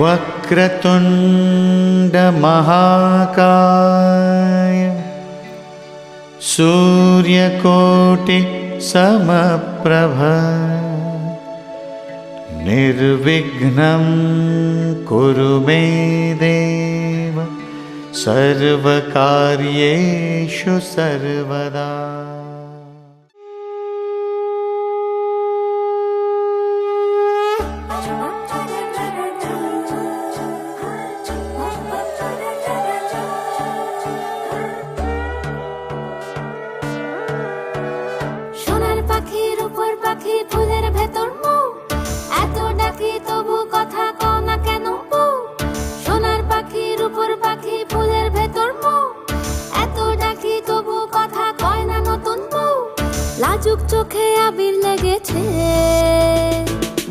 वक्रतुण्ड महाकाय सूर्यकोटि समप्रभ निर्विघ्नं कुरु मे देव सर्वकार्येषु सर्वदा। লাজুক চোখে আবির লেগেছে,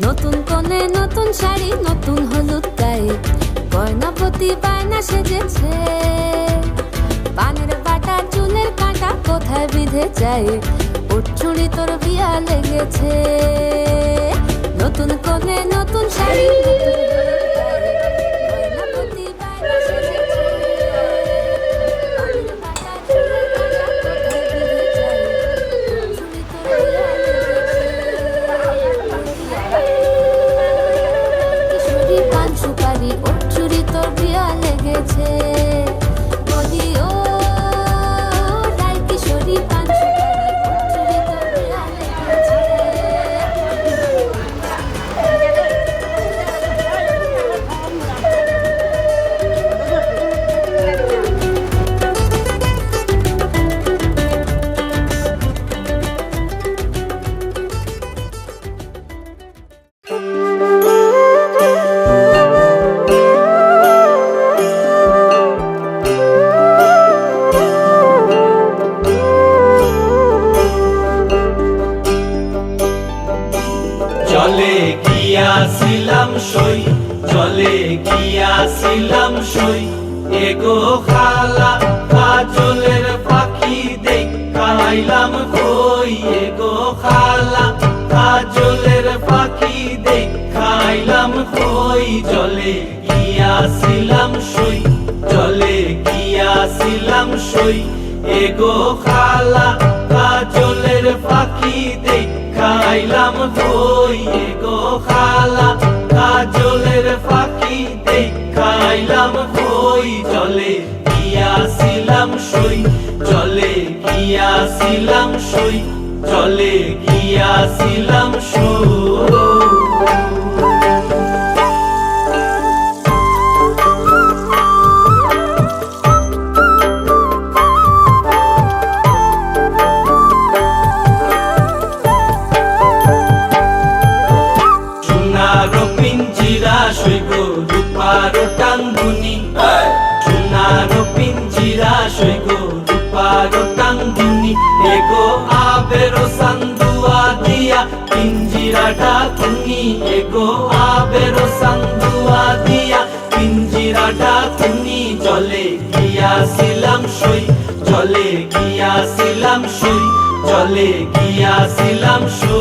নতুন কোণে নতুন শাড়ি নতুন হলুদ গায়ে, গয়নাপতি বায়না সেজেছে। পানের বাটা চুলের কাঁটা কোথায় বিঁধে যায়, ওর চুড়ি তোর বিয়া লেগেছে। নতুন কোণে নতুন শাড়ি চলে গিয়াছিলাম সই, চলে গিয়াছিলাম সই, এগো খালা কাজলের পাখি দেখাইলাম কই, এগো খালা কাজলের পাখি দেখাইলাম কই। চলে গিয়াছিলাম সই, চলে গিয়াছিলাম সই, এগো খালা কাজলের পাখি দেখাইলাম কই, এগো খালা কাজলের পাখি দেখাইলাম কই। চলে গিয়াছিলাম সই, চলে গিয়াছিলাম সই, চলে গিয়াছিলাম সই। রূপার টাঙ্গুনি, সোনার পিঞ্জিরা সইগো রূপার টাঙ্গুনি, এগো আবের সান্দুয়া দিয়া পিঞ্জিরাটা খুনি, এগো আবের সান্দুয়া দিয়া পিঞ্জিরাটা খুনি। চলে গিয়াছিলাম সই, চলে গিয়াছিলাম সই, চলে গিয়াছিলাম সই।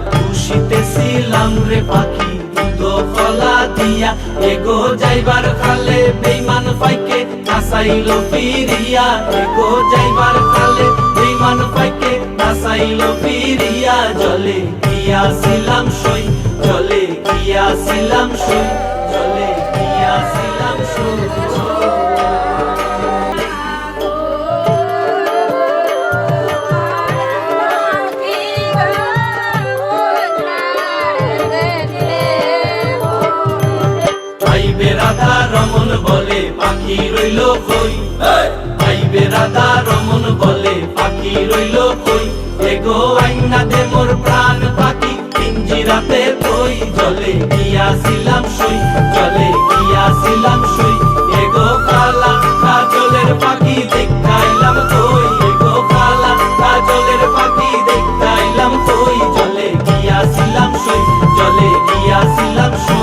খুশিতেছিলাম রে পাখি দুধ কলা দিয়া, এগো যাইবার খালে বেইমান পাইকে নাসাইল ফিরিয়া, এগো যাইবার খালে বেইমান পাইকে নাসাইল ফিরিয়া। চলে গিয়াছিলাম সই, চলে গিয়াছিলাম সই, চলে গিয়াছিলাম সই। রাধা রমন বলে পাখি রইল কই, আইবে রাধা রমন বলে পাখি রইল কই, এগো আইনা দে মোর প্রাণ পাখি পিঞ্জিরাতে কই। চলে গিয়াছিলাম সই, চলে গিয়া গিয়াছিলাম সই এগো খালা কাজলের পাখি দেখাইলাম কই এগো খালা কাজলের পাখি দেখাইলাম কই জলে গিয়াছিলাম সই জলে গিয়াছিলাম সই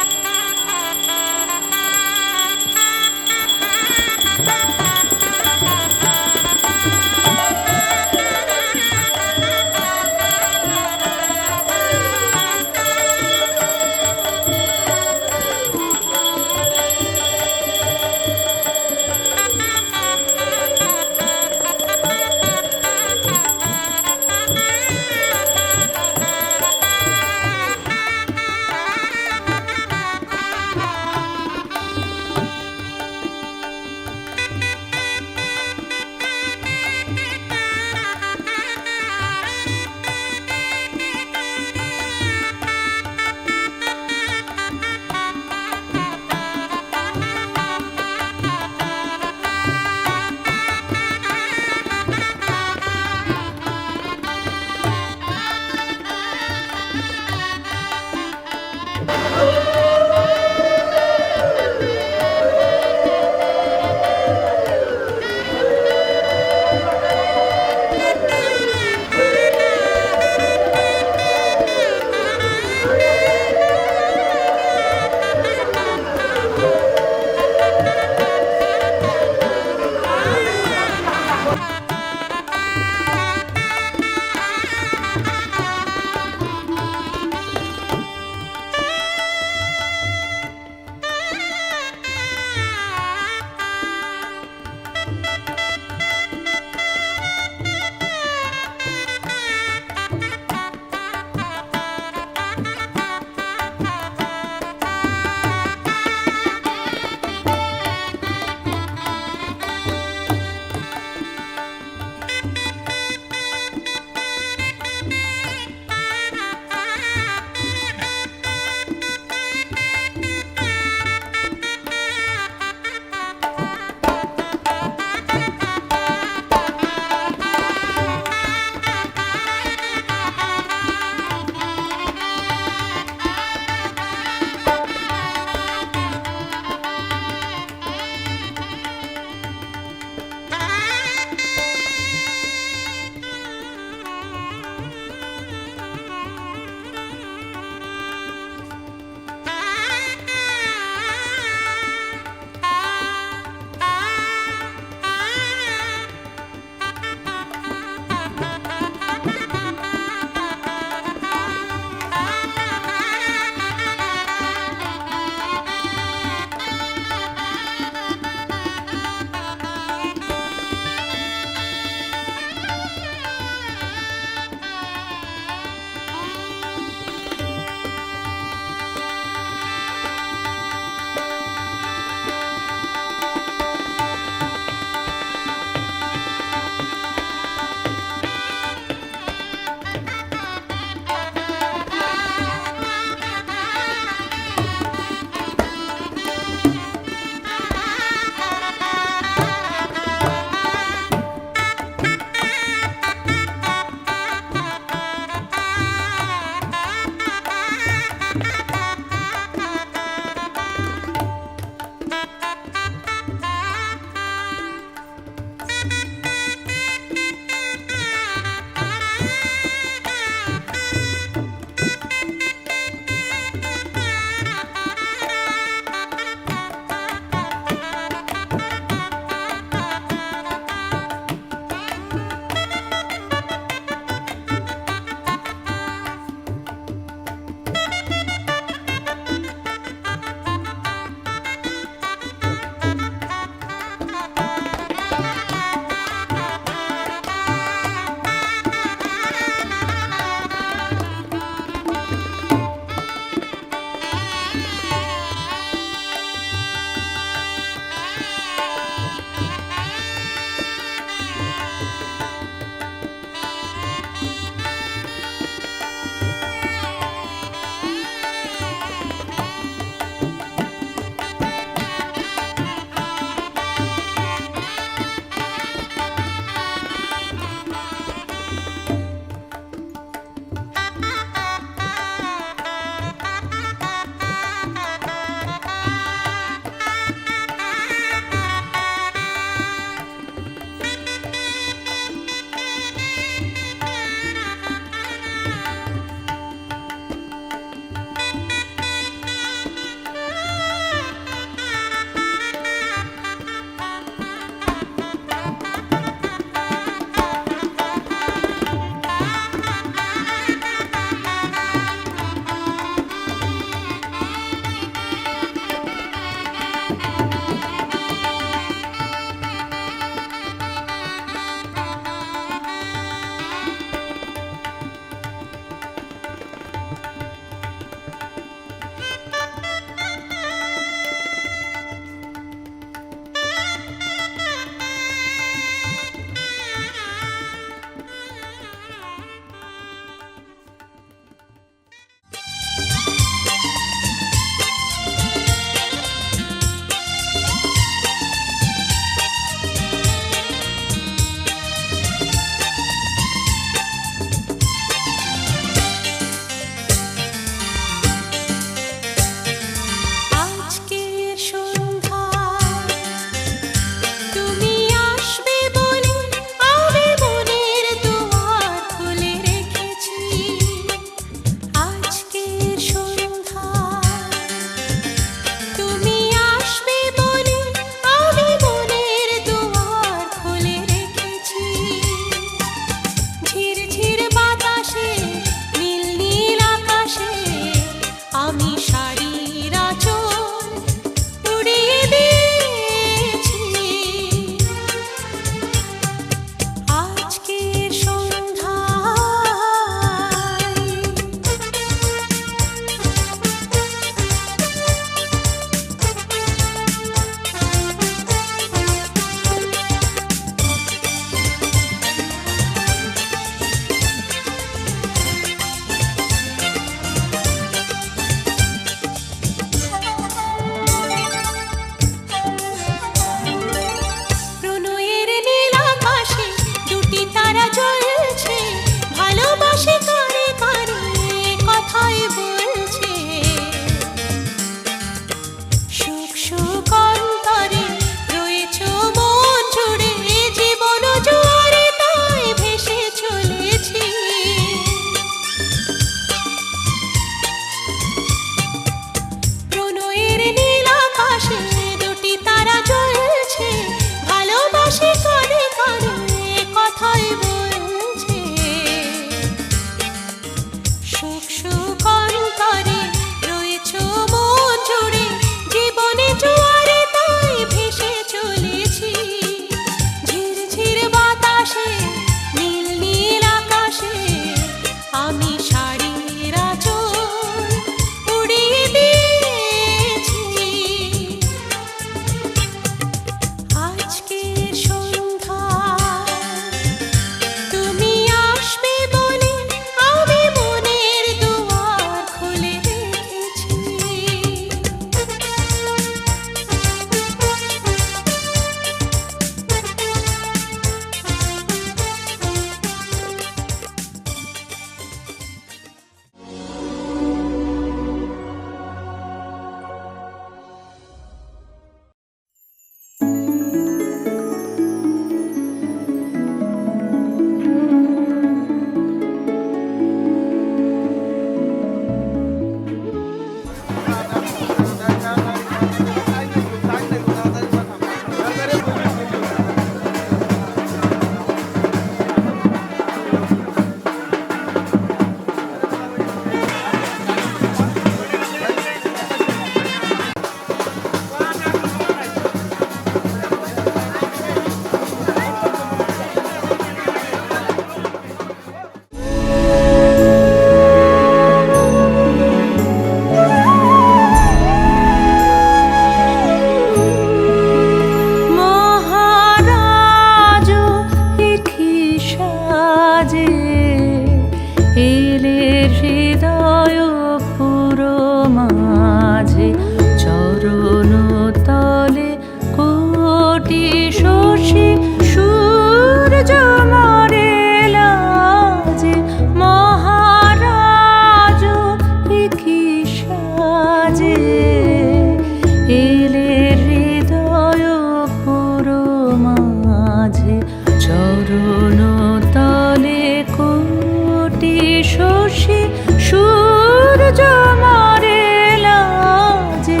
খুশি সূর্য মরে লাজে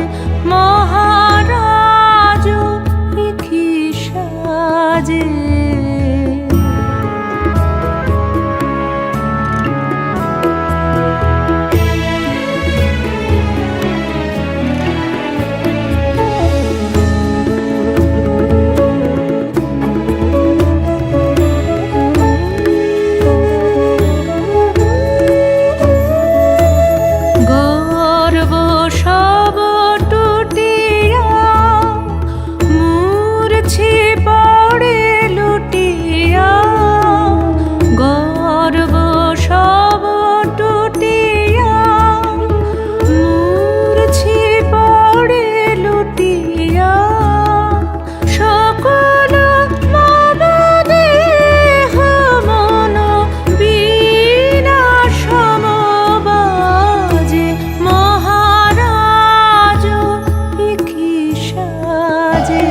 মহারাজ কি সাজে। গর্ব সব টুটিয়া মূর্ছি পড়ে লুটিয়া, গর্ব সব টুটিয়া মূর্ছি পড়ে লুটিয়া, সকল মম দেহ মন বিনাশ সমবাজে মহারাজ কি সাজে।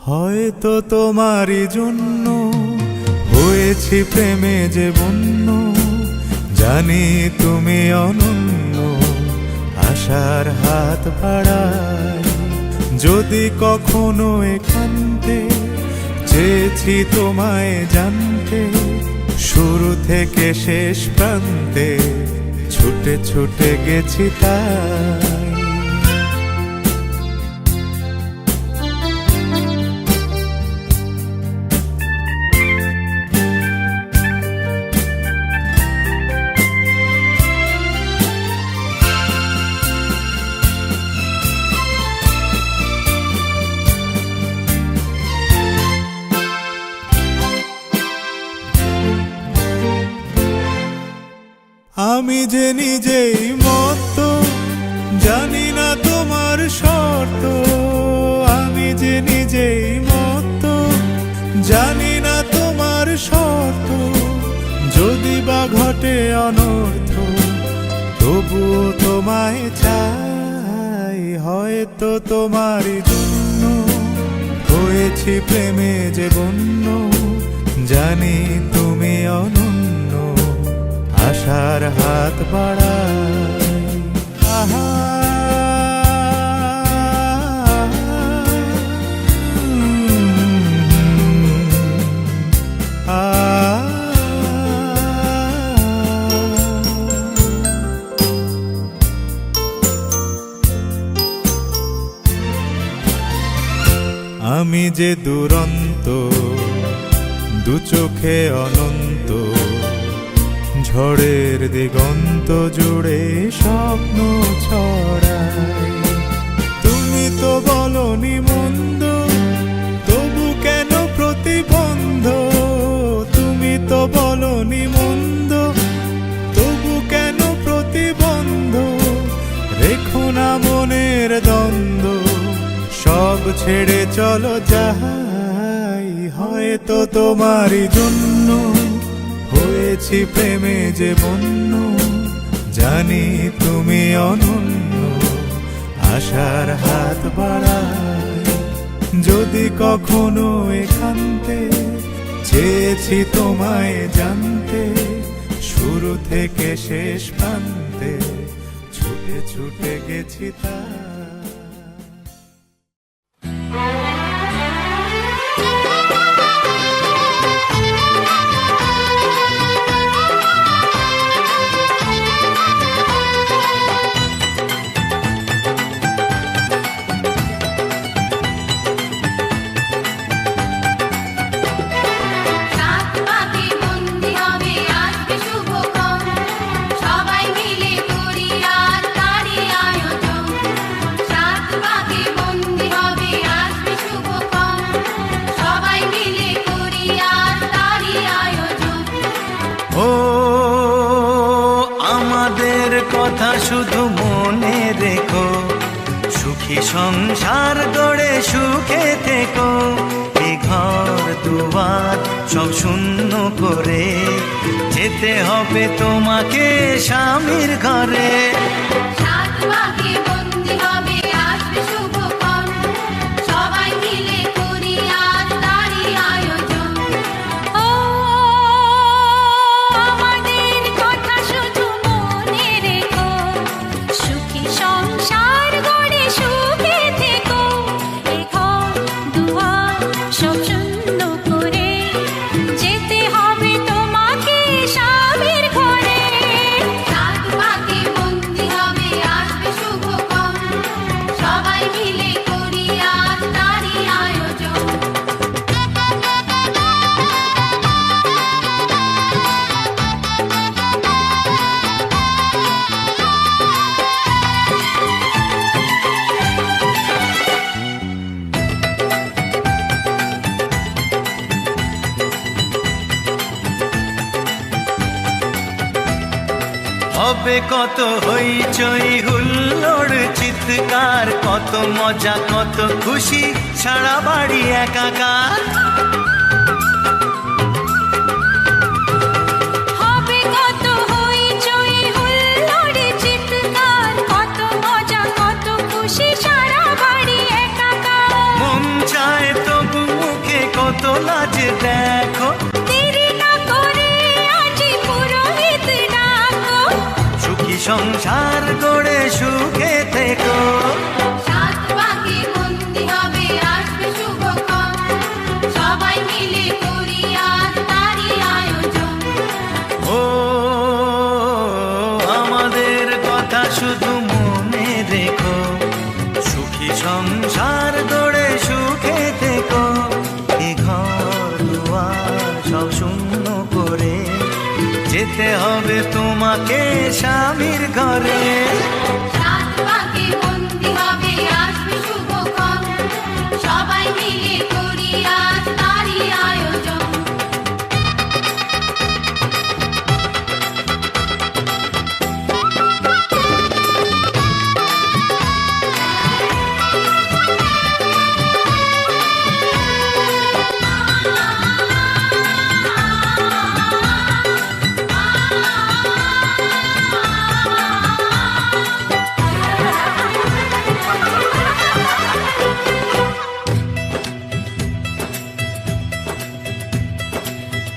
হয়তো তোমারই জন্য হয়েছি প্রেমে যে বন্য, জানি তুমি অনন্য, আশার হাত বাড়াই। যদি কখনো একান্তে চেয়েছি তোমায় জানতে, শুরু থেকে শেষ প্রান্তে ছুটে ছুটে গেছি তাই। আমি যে নিজেই মত, জানি না তোমার শর্ত। আমি যে নিজেই মত, জানি না তোমার শর্ত। যদি বা ঘটে অনর্থ, তবুও তোমায় চাই। হয়তো তোমারই জন্য হয়েছি প্রেমে যে বন্য, জানি তুমি অনন্য, আশার হাত বাড়াই। আহা আমি যে দুরন্ত, দু চোখে অনন্ত, ঝড়ের দিগন্ত জুড়ে স্বপ্ন ছড়াই। তুমি তো বলনি মন্দ, তবু কেন প্রতিবন্ধ? তুমি তো বলনি মন্দ, তবু কেন প্রতিবন্ধ? রেখো না মনের দ্বন্দ্ব, সব ছেড়ে চলো যাই। হয়তো তোমারই জন্য হয়েছি প্রেমে যে বন্য, জানি তুমি অনন্য, আশার হাত বাড়াই। যদি কখনো একান্তে চেয়েছি তোমায় জানতে, শুরু থেকে শেষ প্রান্তে ছুটে ছুটে গেছি তাই। সাত পাকে সংসার গড়ে সুখে থেকো, এ ঘর দুয়ার সব শূন্য করে যেতে হবে তোমাকে স্বামীর ঘরে। সাত পাকে বন্দি হবে আসবে শুভক্ষণ, সবাই মিলে করি আজ তারই আয়োজন। ও আমাদের কথা শুধু মনে রেখো, সুখী সংসার গড়ে সুখে থেকো, এ ঘর দুয়ার সব শূন্য করে যেতে হবে তোমাকে স্বামীর ঘরে। সাত পাকে বন্দি হবে আসবে শুভক্ষণ, সবাই মিলে করি আজ তারই আয়োজন। হবে কত হইচই হুল্লোড় চিৎকার, কত মজা কত খুশি সারা বাড়ি একাকার। হবে কত হইচই হুল্লোড় চিৎকার, কত মজা কত খুশি সারা বাড়ি একাকার। মন চায় তবু মুখে কত লাজ দেখো, দেরি না করে আজি পুরোহিত ডাকো, সুখী সংসার গড়ে সুখে থেকো। সাত পাকে বন্দি হবে আসবে শুভক্ষণ, সবাই মিলে করি আজ তারই আয়োজন। ও আমাদের কথা শুধু মনে রেখো, সুখী সংসার গড়ে সুখে থেকো, এ ঘর দুয়ার সব শূন্য করে যেতে হবে তোমাকে স্বামীর ঘরে। সাত পাকে বন্দি হবে আসবে শুভক্ষণ, সবাই মিলে করি আজ তারই আয়োজন।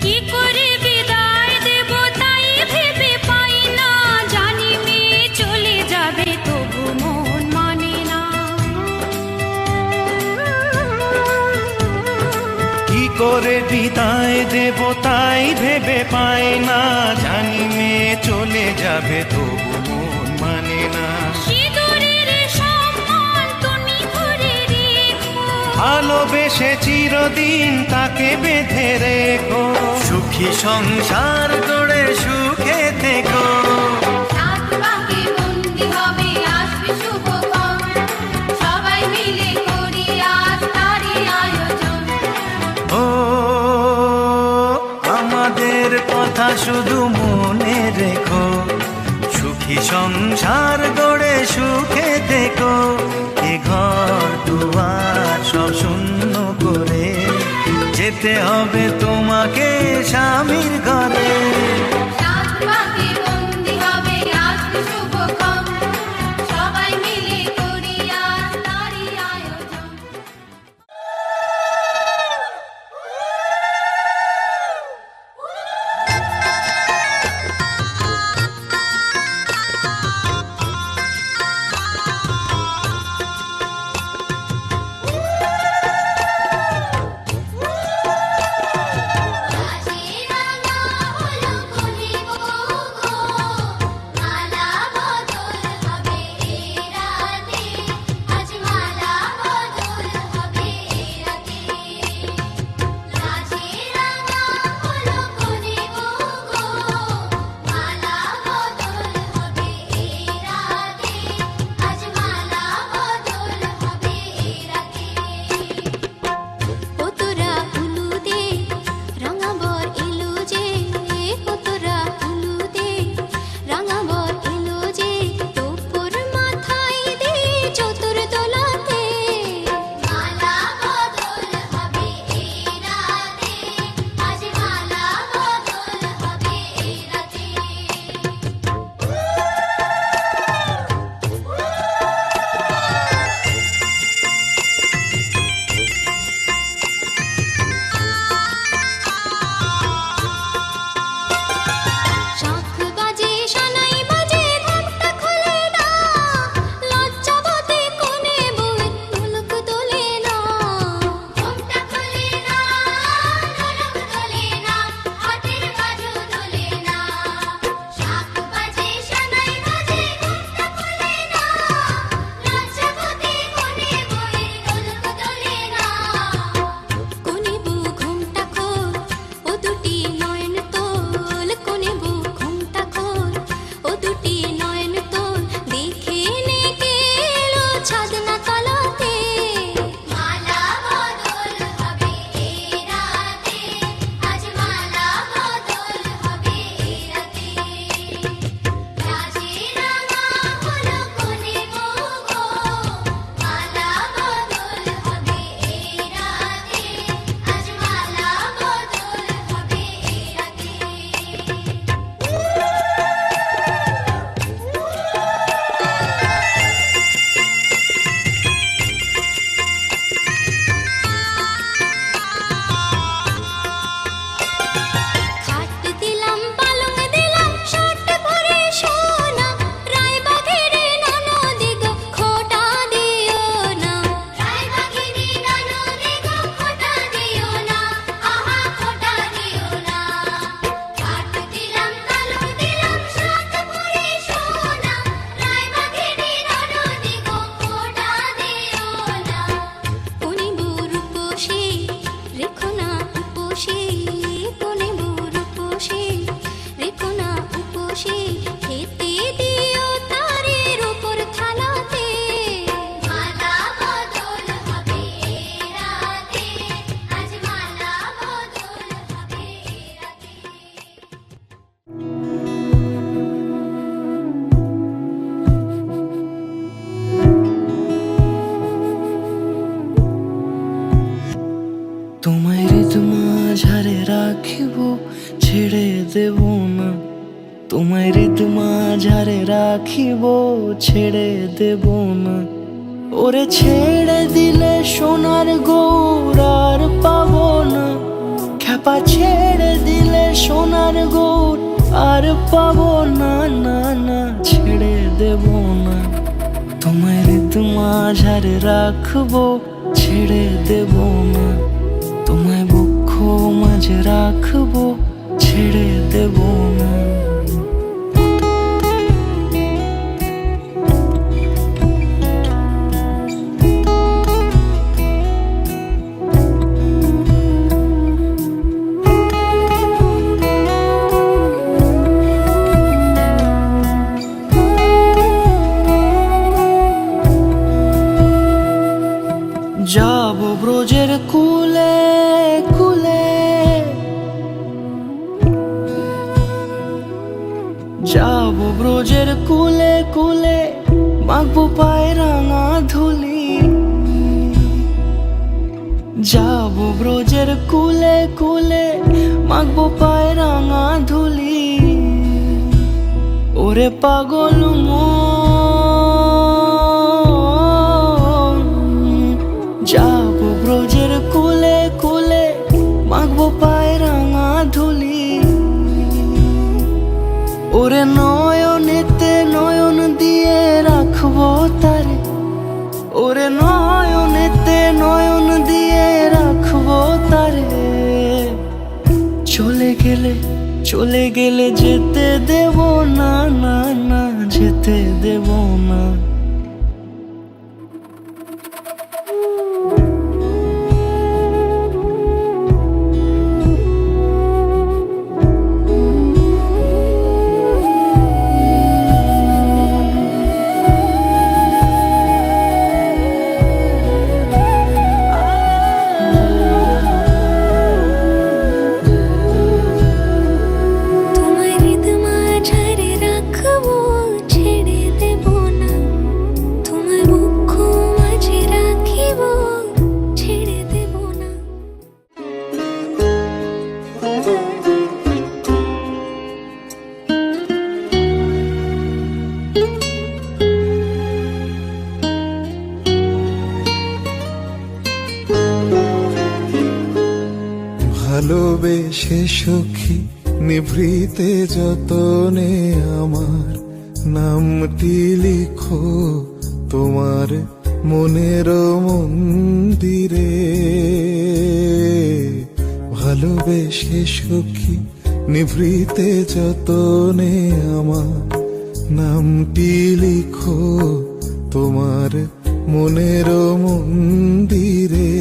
কি করে বিদায় দেব তাই ভেবে পাই না, জানি মেয়ে চলে যাবে তবু মন মানে না। কি করে বিদায় দেব তাই ভেবে পাই না, জানি মেয়ে চলে যাবে তবু মন মানে না। সিঁদুরের সম্মান তুমি ধরে রেখো, ভালোবেসে চিরদিন তাকে বেঁধে রেখো, সুখী সংসার গড়ে সুখে থেকো। সাত পাকে বন্দি হবে আসবে শুভক্ষণ, সবাই মিলে করি আজ তারই আয়োজন। ও আমাদের কথা শুধু মনে রেখো, সুখী সংসার গড়ে সুখে থেকো, এ ঘর দুয়ার সব শূন্য করে যেতে হবে তোমাকে স্বামীর ঘরে। সাত পাকে বন্দি হবে আসবে শুভক্ষণ, সবাই মিলে করি আজ তারই আয়োজন। রাঙা তোমায় হৃদ মাঝারে রাখিব ছেড়ে দেব না, তোমায় হৃদ মাঝারে রাখিব ছেড়ে দেব না। ওরে ছেড়ে দিলে সোনার গৌর আর পাবো না, খ্যাপা ছেড়ে দিলে সোনার গৌর আর পাবো না, না না ছেড়ে দেব না। তোমায় হৃদ মাঝারে রাখবো ছেড়ে দেব না, তোমায় বক্ষ মাঝে রাখবো ছেড়ে দেব না। যাব ব্রজের কুলে কুলে, যাব ব্রজের কুলে কুলে, মাখবো পায়ে রাঙা ধুলি। যাব ব্রজের কুলে কুলে, মাখবো পায়ে রাঙা ধুলি। ওরে পাগল যাব ব্রজের কুলে কুলে, মাখবো পায়ে রাঙা ধুলি। ওরে নয়নেতে নয়ন দিয়ে রাখবো তারে, ওরে নয়নেতে নয়ন দিয়ে রাখবো তারে। চলে গেলে যেতে দেব না, না না যেতে দেব না। তোমায় হৃদ মাঝারে রাখবো ছেড়ে দেব না, তোমায় বক্ষ মাঝে রাখিব ছেড়ে দেব না। ভালোবেসে সখী নিভৃতে যতনে আমার নামটি লিখো তোমার মনের মন্দিরে। ভালোবেসে সখী নিভৃতে যতনে আমার নামটি লিখো তোমার মনের মন্দিরে।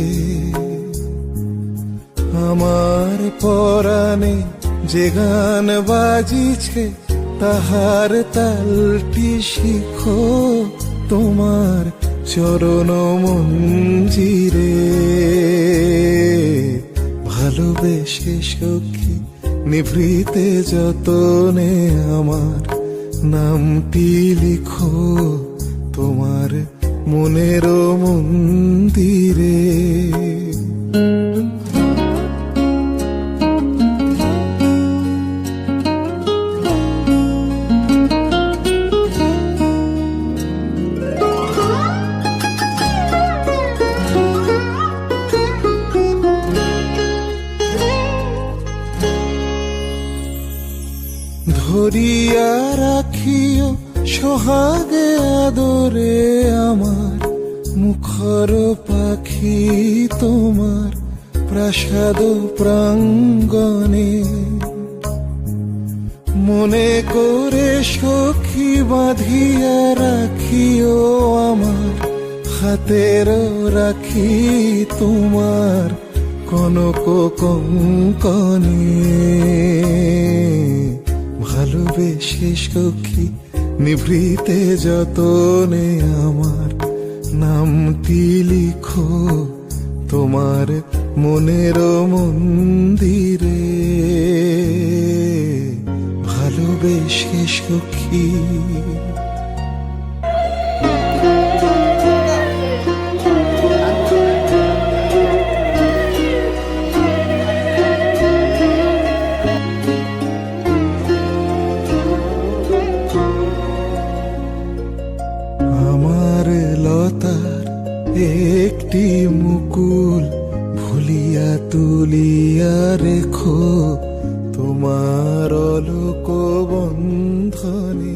আমার পরাণে যে গান বাজিছে তাহার তালটি শিখো তোমার চরণ মঞ্জিরে। ভালোবেসে সখী নিভৃতে যতনে আমার নামটি লিখো তোমার মনের মন্দিরে। ধরিয়া রাখিও সোহাগে আদরে আমার মুখর পাখি তোমার প্রাসাদ প্রাঙ্গণে। মনে করে সখী বাঁধিয়া রাখিও আমার হাতের রাখি তোমার কনক কঙ্কণে। ভালোবেসে সখী নিভৃতে যতনে আমার নামটি লিখো তোমার মনের মন্দিরে। ভালোবেসে সখী তুলিয়া রেখো তোমার অলোক বন্ধনে।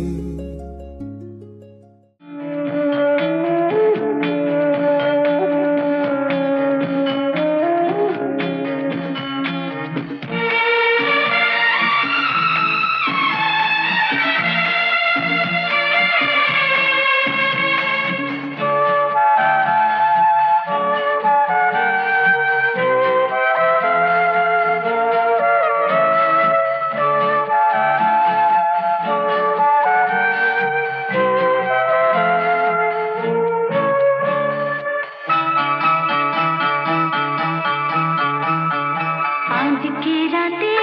আজকে রাতে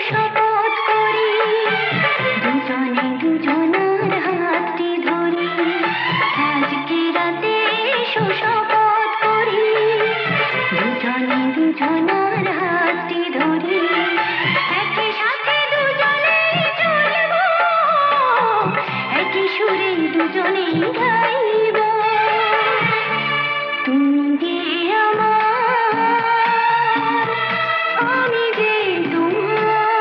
শপথ করি দুজনে দুজনার হাতটি ধরি। আজকে রাতে শপথ করি দুজনে দুজনার হাতটি ধরি। একই সাথে দুজনে চলব, একই সুরে দুজনে গাইব। তুমি যে আমার, আমি যে তোমার।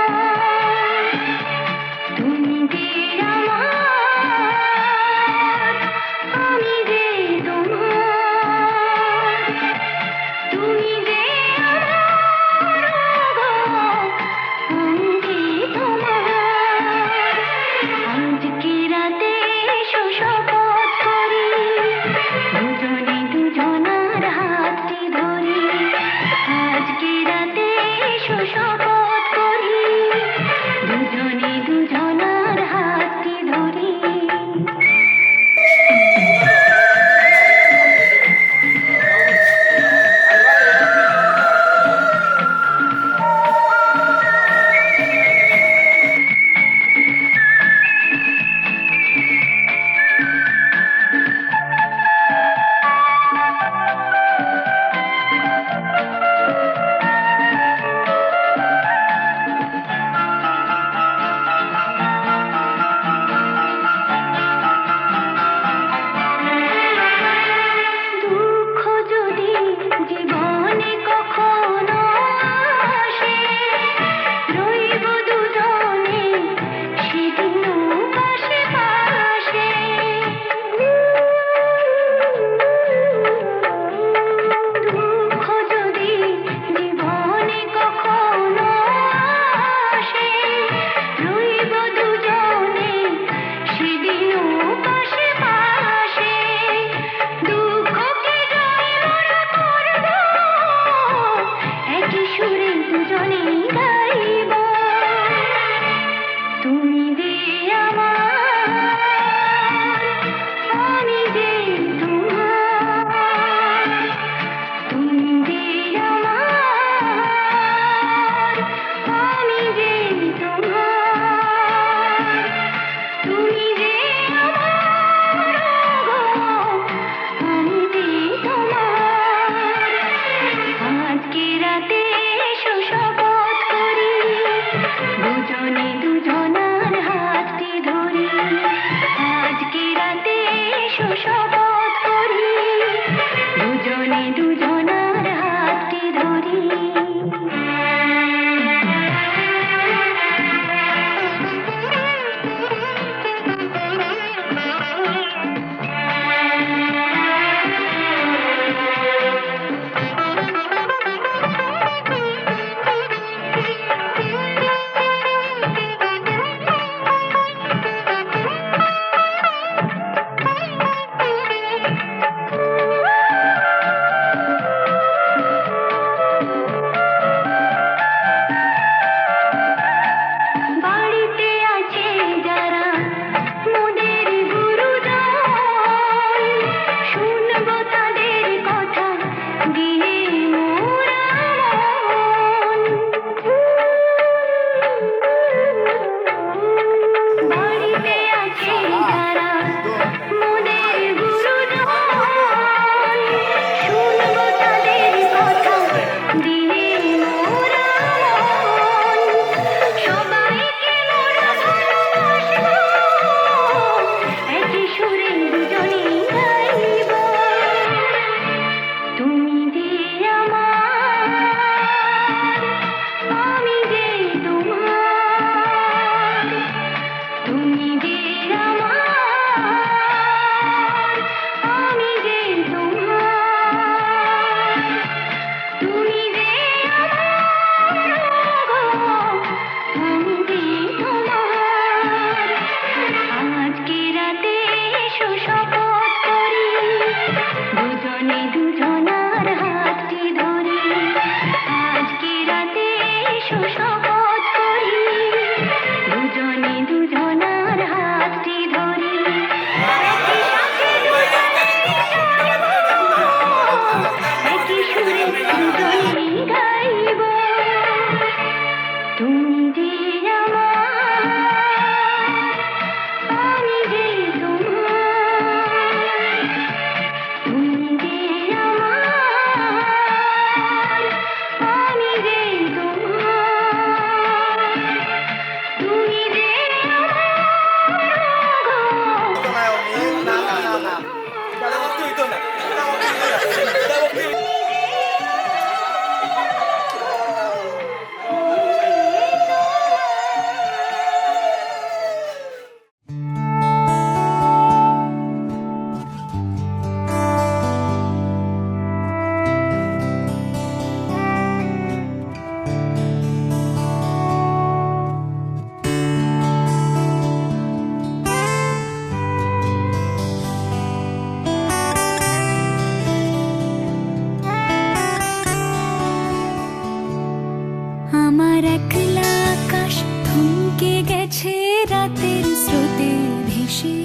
আমার একলা আকাশ থমকে গেছে রাতের স্রোতে ভেসে,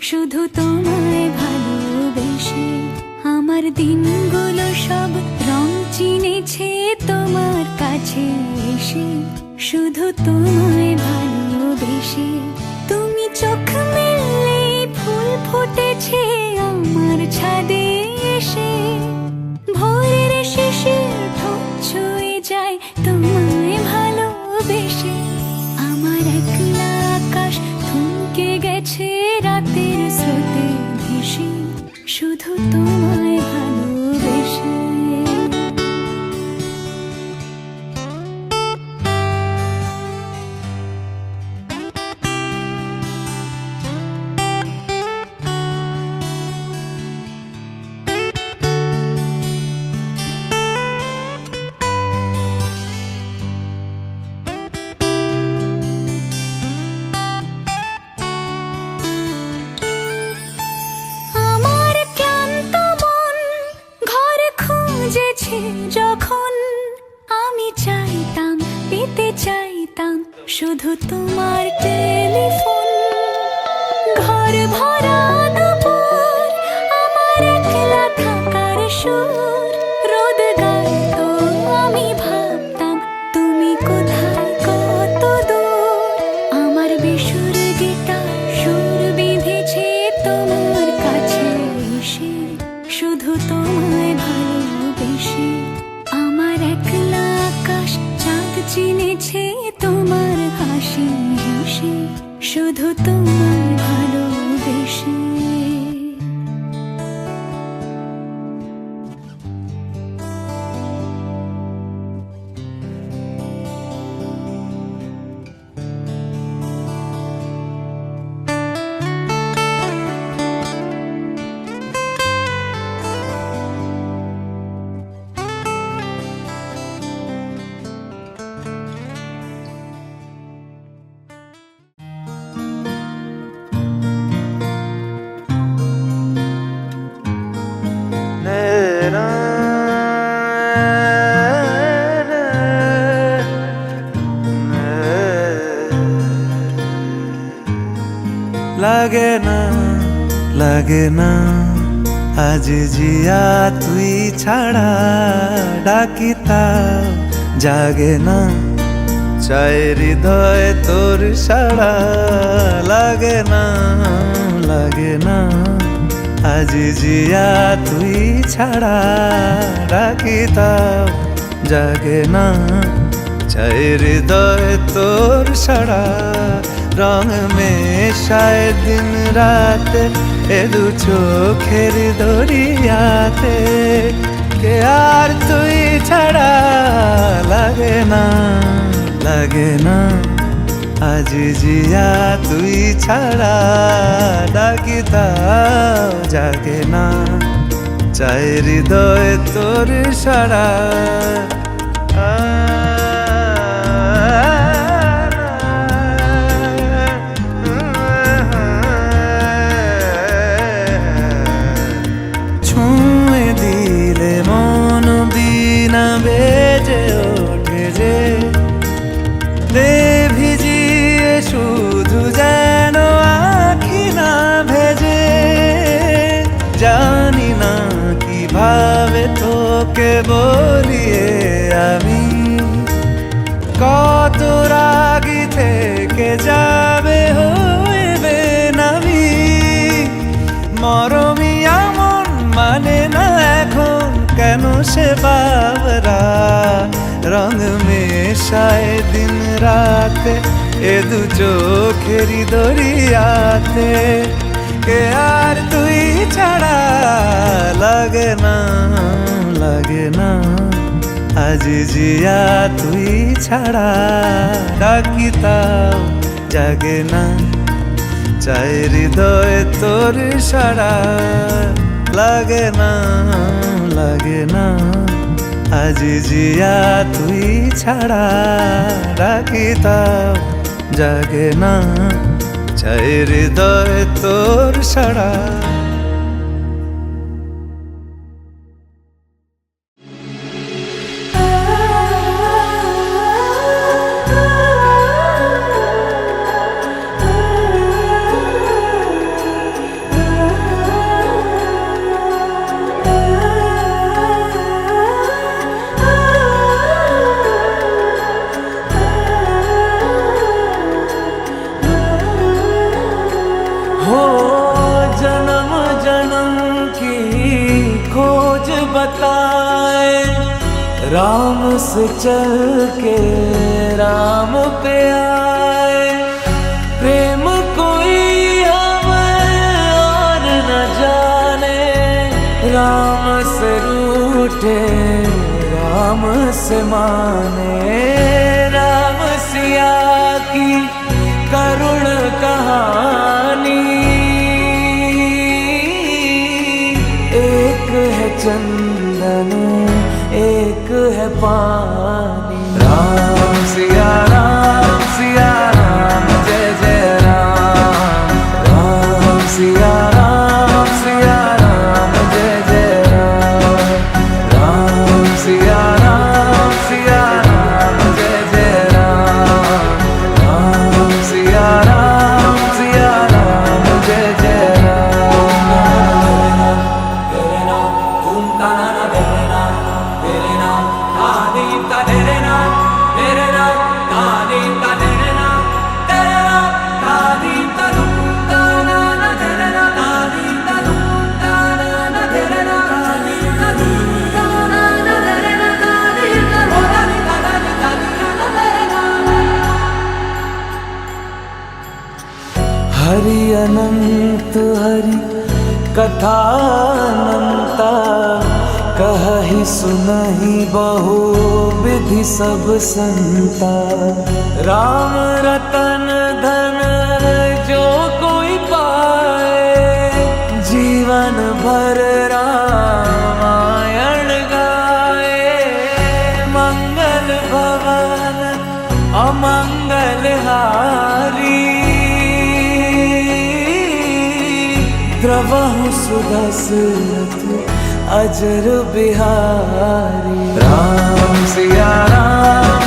শুধু তোমায় ভালোবেসে। আমার দিনগুলো সব রং চিনেছে তোমার কাছে এসে, শুধু তোমায় ভালোবেসে। তুমি চোখ মেললে ফুল ফুটেছে আমার ছাদে এসে, ভোরের শিশির ঠোঁট ছুঁয়ে যায় তোমায় ভালোবেসে। আমার একলা আকাশ থমকে গেছে রাতের স্রোতে ভেসে, শুধু তোমায় ভালোবেসে। আমার ক্লান্ত মন ঘর খুঁজেছে যখন, আমি চাইতাম পেতে চাইতাম শুধু তোমার টেলিফোন। ঘর ভরা দুপুর আমার একলা থাকার সুর, রোদ গাইতো আমি ভাবতাম তুমি কোথায় কত দূর। আমার বেসুর গিটার সুর বেঁধেছে তোমার কাছে এসে, শুধু তোমায় ভালোবেসে। আমার একলা আকাশ চাঁদ চিনেছে তোমার হাসি হেসে, শুধু তোমায় ভালোবেসে। লাগে না লাগে না আজ জিয়া তুই ছাড়া, ডাকি তাও জাগে না চাই হৃদয় তোর সাড়া। লাগে না আজ জিয়া তুই ছাড়া, ডাকি তাও জাগে না চাই হৃদয় তোর সাড়া। রং মেশায় দিন রাতে এ দু চোখের দরিয়াতে, কে আর তুই ছাড়া। লাগে না আজ জিয়া তুই ছাড়া, ডাকি তাও জাগে না চাই হৃদয় তোর সাড়া। ছুঁয়ে দিলে মন বিনা বেজে ওঠে যে, দে ভিজিয়ে শুধু যেন আখি না ভেজে। জানি না কিভাবে তোকে বলিয়ে আমি, কত রাগি থেকে যাবে হইবে নামি। মরমি আমন মানে না এখন কেন সে বাবরা, রং মেশায় দিন রাতে এ দু চোখেরই দরিয়াতে, কে আর তুই ছাড়া। লাগে না আজ জিয়া তুই ছাড়া, ডাকি তাও জাগে না চাই হৃদয় তোর সাড়া। লাগে না আজ জিয়া তুই ছাড়া, ডাকি তাও জাগে না চাই হৃদয় তোর সাড়া। बताए, राम से चल के राम पे आए। प्रेम कोई हमें और न जाने, राम से रूठे राम से माने। राम सिया की करुण कहानी, एक है चंदन एक है पानी। राम सिया राम जय जय राम। राम सिया राम जय जय राम। राम सिया राम जय जय राम। राम सिया राम जय जय राम। तेरे नाम ओम ताना तेरे नाम आदि तेरे नाम तेरे नाम आदि तेरे नाम तेरे नाम आदि तनु ताना तेरे नाम आदि तनु ताना तेरे नाम आदि तनु ताना तेरे नाम आदि तनु ताना तेरे नाम। हरि अनंत हरि कथा अनंता, कहि सुनहि बहु विधि सब संता। राम रतन धन जो कोई पाए, जीवन भर रामायण गाए। मंगल भवन अमंगल हारी, द्रवहु सुदशरथ अजर बिहारी। राम सिया राम